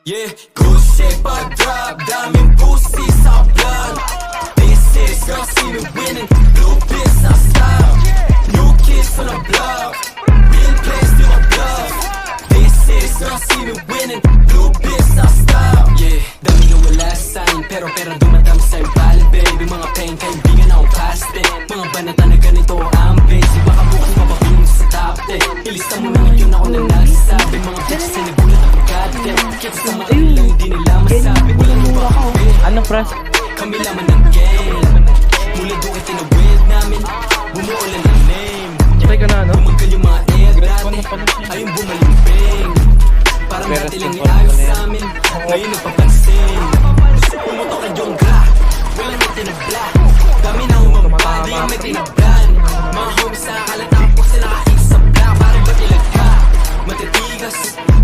Yeah, good shape I drop, daming pussy sa blood. This is girl, see me winning, blue pills I style. New kids on the block, real place to my bluff. This is girl, see me winning, blue pills I style. Yeah, dami na wala sign, pero dumadam sa impal. Baby, mga pain, kaibigan akong paste. Mga banata na ganito ang basic, baka bukas mapapiling sa top 10. Ilista mo naman yun ako na nagsasabi. Mga bitches na nagulat ang pagkate. Kits na matagal lang, hindi nila masabi. Walang lupa kape. Anong pras? Kami laman ng game. Mula doon ay tinawid namin, bumuulan ng name. Try ko na, no? Tumagal yung mga air dati, ayun bumalimping. Parang Pero dati lang support iayos ko na yan. sa amin, ngayon nagpapansin. Pumutok ang jongga, walang may tinabla. Dami na humampa, di may tinablan. Mga homies sa kalatapos na nakaig sa black. Parang ba't ilagka, matitigas,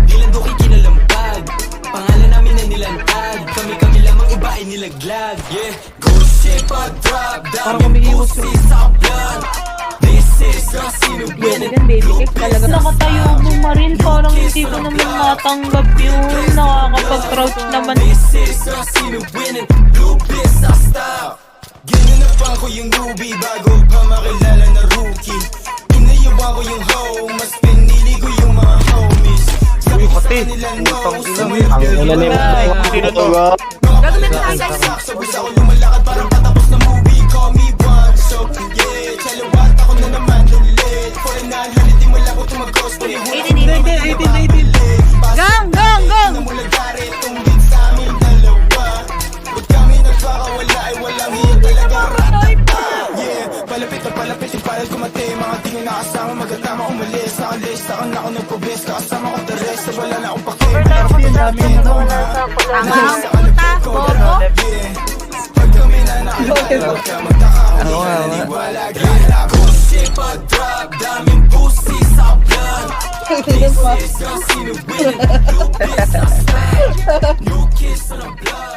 di lang doon kinalampag. Pangalan namin na nilantad, kami lamang iba ay nilaglag. Yeah, good shape I drop, daming pussy sa blood. This is girl, sino winning, Baby cake talaga. Nakatayo bumaril, parang hindi ko naman matanggap yun. Nakakapag-crouch naman. This is girl, sino winning, blue pills sa style. Ginanapan ko yung newbie bago pa makilala na rookie. Inayuban ko yung hoe, mas pinili ko yung mga homies. Sabi ko sa kanila no, sa may Sino to? sabay ako lumalakad parang patapos na movie. Call me one, so yeah, chalawat ako na naman ulit. For a non-honey, di mo lang ko tumagos. 18. Gang! Mula gari, tunggit sa amin dalawa. Ba't kami nagpakawala ay walang hiya talaga. Yeah, palapit ipalal kumate. Mga di nga nakasama, magkatama umalis. Nakalis, saka na ako nagpabis. Kakasama ko the rest, wala na akong pake. Tama ang puta, bobo. Pag kami na nakakita, huwag ka magtaka. Hindi ka naniwala, gala ko. Shape I drop, daming pussy sa blood. This is girl, sino winning, blue pills sa style. New kids on the block.